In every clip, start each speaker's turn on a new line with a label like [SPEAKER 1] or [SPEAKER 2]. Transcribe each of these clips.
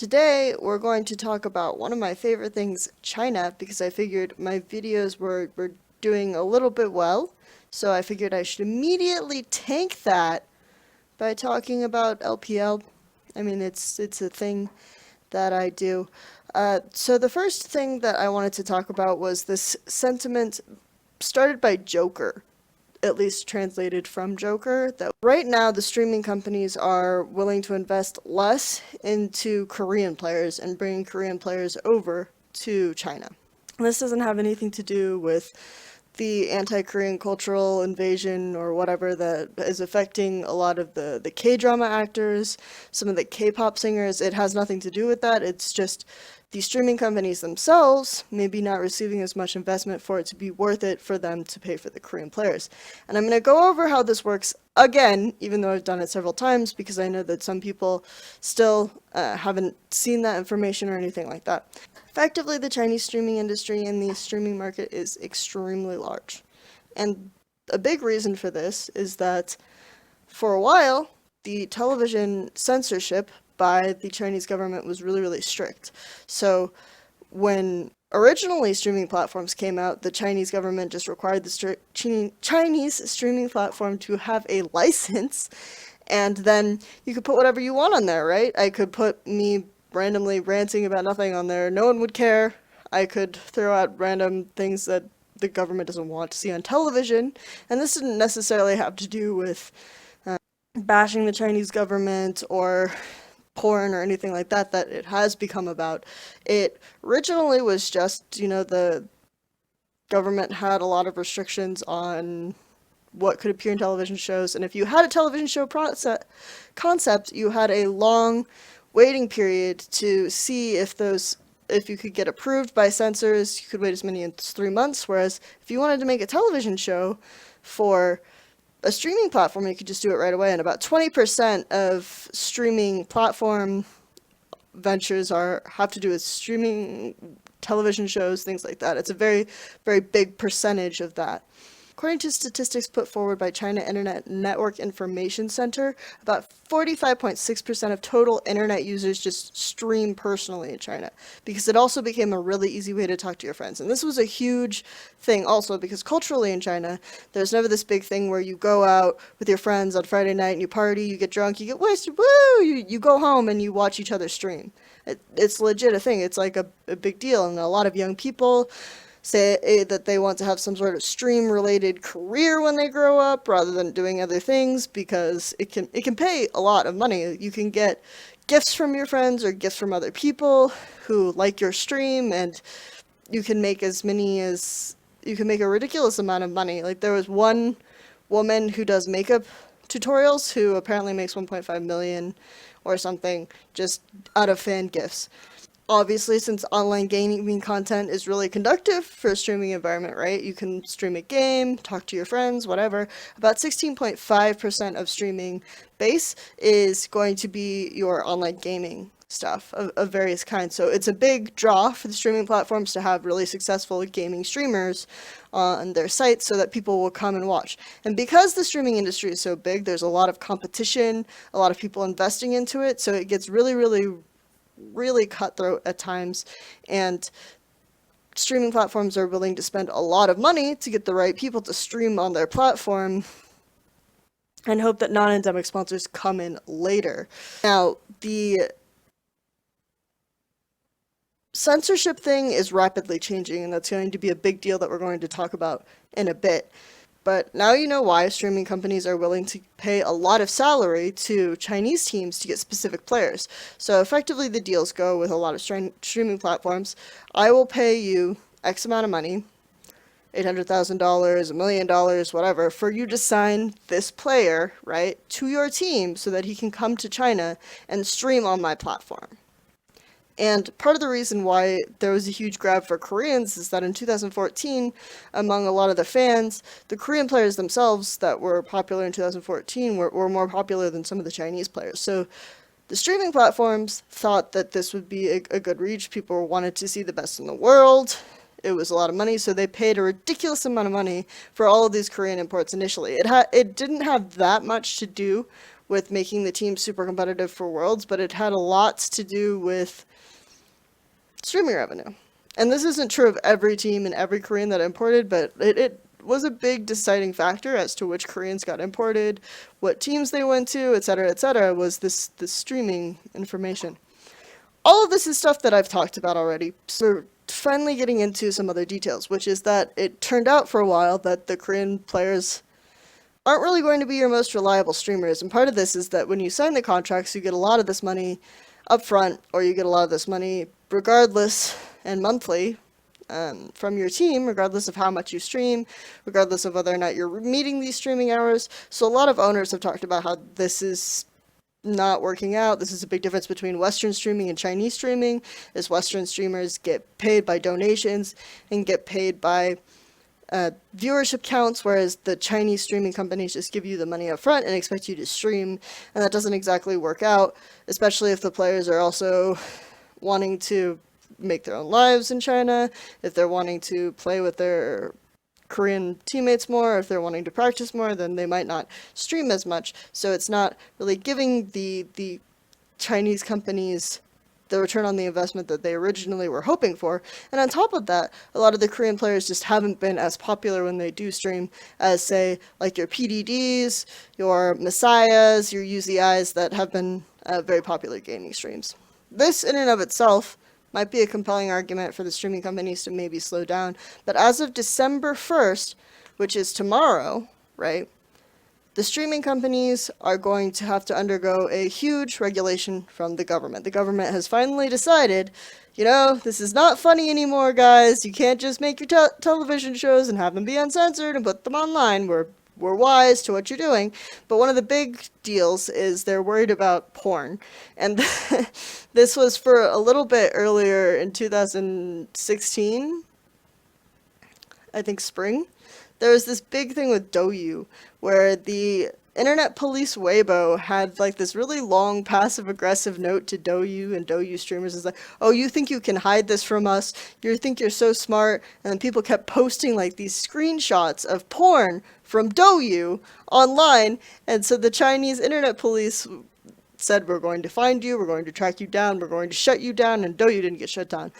[SPEAKER 1] Today, we're going to talk about one of my favorite things, China, because I figured my videos were doing a little bit well. So I figured I should immediately tank that by talking about LPL. I mean, it's a thing that I do. So the first thing that I wanted to talk about was this sentiment started by Joker, at least translated from Joker, that right now the streaming companies are willing to invest less into Korean players and bringing Korean players over to China. This doesn't have anything to do with the anti-Korean cultural invasion or whatever that is affecting a lot of the K-drama actors, some of the K-pop singers. It has nothing to do with that. It's just the streaming companies themselves maybe not receiving as much investment for it to be worth it for them to pay for the Korean players. And I'm going to go over how this works again, even though I've done it several times, because I know that some people still haven't seen that information or anything like that. Effectively, the Chinese streaming industry and the streaming market is extremely large. And a big reason for this is that for a while, the television censorship by the Chinese government was really, really strict. So when originally streaming platforms came out, the Chinese government just required the Chinese streaming platform to have a license, and then you could put whatever you want on there, right? I could put me randomly ranting about nothing on there. No one would care. I could throw out random things that the government doesn't want to see on television. And this didn't necessarily have to do with bashing the Chinese government or porn or anything like that it has become about. It originally was just, the government had a lot of restrictions on what could appear in television shows. And if you had a television show concept, you had a long waiting period to see if you could get approved by censors. You could wait as many as 3 months, whereas if you wanted to make a television show for a streaming platform, you could just do it right away. And about 20% of streaming platform ventures have to do with streaming television shows, things like that. It's a very, very big percentage of that. According to statistics put forward by China Internet Network Information Center, about 45.6% of total internet users just stream personally in China, because it also became a really easy way to talk to your friends. And this was a huge thing also because culturally in China, there's never this big thing where you go out with your friends on Friday night and you party, you get drunk, you get wasted, woo! You go home and you watch each other stream. It's legit a thing. It's like a big deal, and a lot of young people say that they want to have some sort of stream related career when they grow up rather than doing other things, because it can pay a lot of money. You can get gifts from your friends or gifts from other people who like your stream, and you can make a ridiculous amount of money. Like, there was one woman who does makeup tutorials who apparently makes 1.5 million or something just out of fan gifts. Obviously, since online gaming content is really conductive for a streaming environment, right? You can stream a game, talk to your friends, whatever. About 16.5% of streaming base is going to be your online gaming stuff of various kinds. So it's a big draw for the streaming platforms to have really successful gaming streamers on their sites so that people will come and watch. And because the streaming industry is so big, there's a lot of competition, a lot of people investing into it, so it gets really, really cutthroat at times, and streaming platforms are willing to spend a lot of money to get the right people to stream on their platform and hope that non-endemic sponsors come in later. Now, the censorship thing is rapidly changing, and that's going to be a big deal that we're going to talk about in a bit. But now you know why streaming companies are willing to pay a lot of salary to Chinese teams to get specific players. So effectively the deals go with a lot of streaming platforms. I will pay you X amount of money, $800,000, $1 million, whatever, for you to sign this player, right, to your team so that he can come to China and stream on my platform. And part of the reason why there was a huge grab for Koreans is that in 2014, among a lot of the fans, the Korean players themselves that were popular in 2014 were more popular than some of the Chinese players. So the streaming platforms thought that this would be a good reach. People wanted to see the best in the world. It was a lot of money, so they paid a ridiculous amount of money for all of these Korean imports initially. It didn't have that much to do with making the team super competitive for Worlds, but it had a lot to do with streaming revenue. And this isn't true of every team and every Korean that imported, but it was a big deciding factor as to which Koreans got imported, what teams they went to, etc., was this streaming information. All of this is stuff that I've talked about already. So we're finally getting into some other details, which is that it turned out for a while that the Korean players aren't really going to be your most reliable streamers. And part of this is that when you sign the contracts, you get a lot of this money up front, or you get a lot of this money regardless and monthly from your team, regardless of how much you stream, regardless of whether or not you're meeting these streaming hours. So a lot of owners have talked about how this is not working out. This is a big difference between Western streaming and Chinese streaming, is Western streamers get paid by donations and get paid by viewership counts, whereas the Chinese streaming companies just give you the money up front and expect you to stream, and that doesn't exactly work out, especially if the players are also wanting to make their own lives in China, if they're wanting to play with their Korean teammates more, if they're wanting to practice more, then they might not stream as much. So it's not really giving the Chinese companies the return on the investment that they originally were hoping for. And on top of that, a lot of the Korean players just haven't been as popular when they do stream as, say, like your PDDs, your Messiahs, your UZIs that have been very popular gaming streams. This in and of itself might be a compelling argument for the streaming companies to maybe slow down. But as of December 1st, which is tomorrow, right, the streaming companies are going to have to undergo a huge regulation from the government. The government has finally decided, you know, this is not funny anymore, guys. You can't just make your television shows and have them be uncensored and put them online. We're wise to what you're doing. But one of the big deals is they're worried about porn. And this was for a little bit earlier in 2016, I think spring. There was this big thing with Douyu, where the internet police Weibo had like this really long passive-aggressive note to Douyu and Douyu streamers. Is like, oh, you think you can hide this from us? You think you're so smart? And then people kept posting like these screenshots of porn from Douyu online. And so the Chinese internet police said, we're going to find you, we're going to track you down, we're going to shut you down, and Douyu didn't get shut down.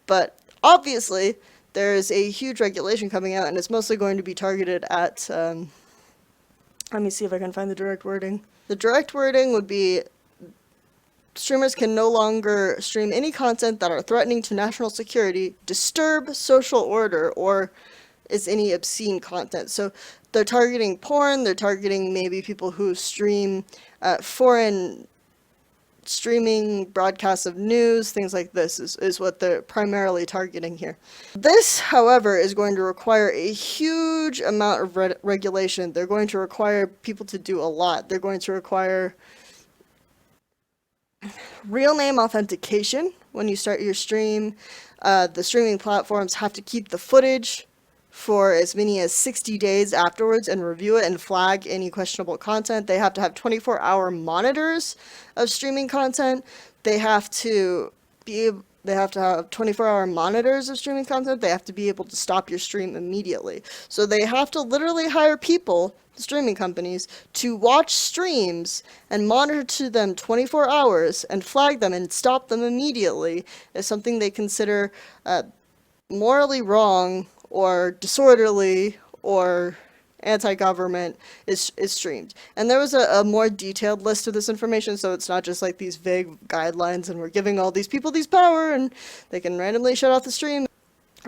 [SPEAKER 1] But obviously, there's a huge regulation coming out, and it's mostly going to be targeted at, let me see if I can find the direct wording. The direct wording would be, streamers can no longer stream any content that are threatening to national security, disturb social order, or is any obscene content. So they're targeting porn, they're targeting maybe people who stream foreign streaming broadcasts of news, things like this is what they're primarily targeting here. This, however, is going to require a huge amount of regulation. They're going to require people to do a lot. They're going to require real name authentication when you start your stream. The streaming platforms have to keep the footage for as many as 60 days afterwards and review it and flag any questionable content. They have to have 24-hour monitors of streaming content. They have to have 24-hour monitors of streaming content. They have to be able to stop your stream immediately. So they have to literally hire people, the streaming companies, to watch streams and monitor them 24 hours and flag them and stop them immediately as something they consider morally wrong or disorderly or anti-government is streamed. And there was a more detailed list of this information, so it's not just like these vague guidelines and we're giving all these people these power and they can randomly shut off the stream.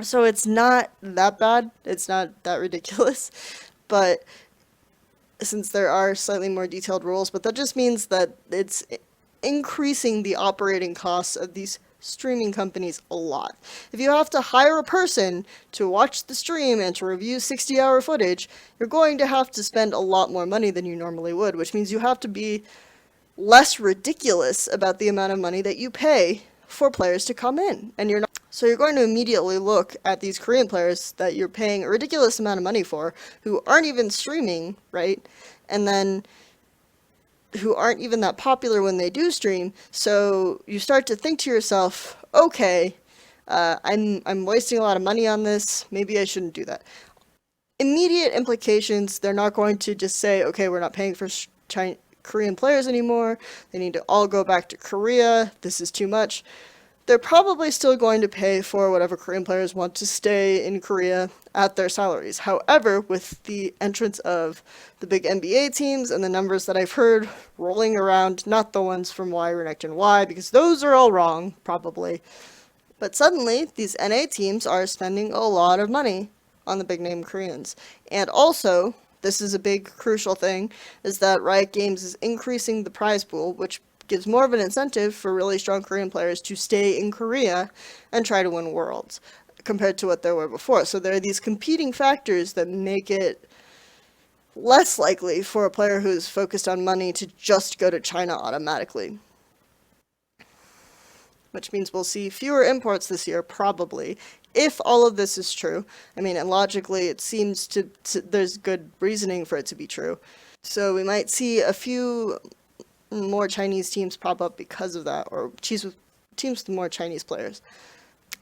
[SPEAKER 1] So it's not that bad, it's not that ridiculous, but since there are slightly more detailed rules, but that just means that it's increasing the operating costs of these streaming companies a lot. If you have to hire a person to watch the stream and to review 60-hour footage, you're going to have to spend a lot more money than you normally would, which means you have to be less ridiculous about the amount of money that you pay for players to come in. And you're not, so you're going to immediately look at these Korean players that you're paying a ridiculous amount of money for, who aren't even streaming, right? And then who aren't even that popular when they do stream. So you start to think to yourself, okay, I'm wasting a lot of money on this. Maybe I shouldn't do that. Immediate implications, they're not going to just say, okay, we're not paying for Korean players anymore. They need to all go back to Korea. This is too much. They're probably still going to pay for whatever Korean players want to stay in Korea at their salaries. However, with the entrance of the big NBA teams and the numbers that I've heard rolling around, not the ones from Y Renect and Y, because those are all wrong, probably. But suddenly, these NA teams are spending a lot of money on the big name Koreans. And also, this is a big crucial thing, is that Riot Games is increasing the prize pool, which gives more of an incentive for really strong Korean players to stay in Korea and try to win Worlds compared to what there were before. So there are these competing factors that make it less likely for a player who's focused on money to just go to China automatically. Which means we'll see fewer imports this year, probably, if all of this is true. I mean, and logically, it seems there's good reasoning for it to be true. So we might see a few more Chinese teams pop up because of that, or teams with more Chinese players.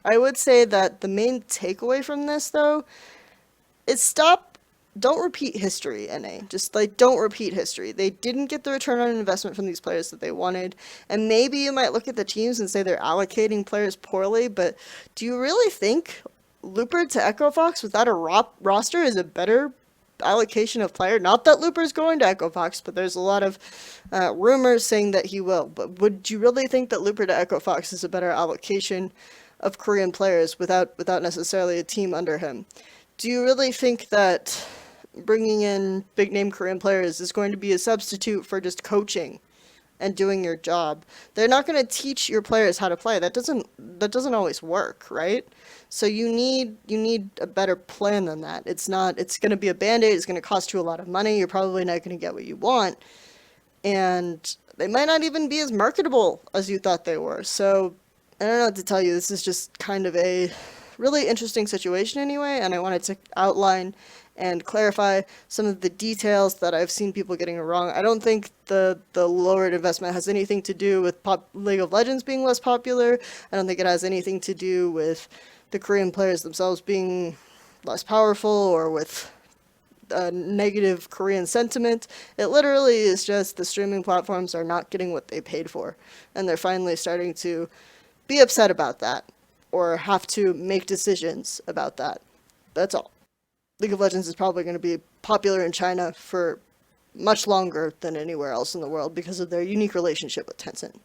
[SPEAKER 1] I would say that the main takeaway from this, though, is don't repeat history, NA. Just, don't repeat history. They didn't get the return on investment from these players that they wanted, and maybe you might look at the teams and say they're allocating players poorly, but do you really think Looper to Echo Fox without a roster is a better allocation of player? Not that Looper's going to Echo Fox, but there's a lot of rumors saying that he will. But would you really think that Looper to Echo Fox is a better allocation of Korean players without necessarily a team under him? Do you really think that bringing in big name Korean players is going to be a substitute for just coaching and doing your job? They're not going to teach your players how to play. That doesn't always work, right? So you need a better plan than that. It's going to be a band-aid. It's going to cost you a lot of money. You're probably not going to get what you want. And they might not even be as marketable as you thought they were. So I don't know what to tell you. This is just kind of a really interesting situation anyway, and I wanted to outline and clarify some of the details that I've seen people getting wrong. I don't think the lowered investment has anything to do with League of Legends being less popular. I don't think it has anything to do with the Korean players themselves being less powerful or with negative Korean sentiment. It literally is just the streaming platforms are not getting what they paid for, and they're finally starting to be upset about that or have to make decisions about that. That's all. League of Legends is probably going to be popular in China for much longer than anywhere else in the world because of their unique relationship with Tencent.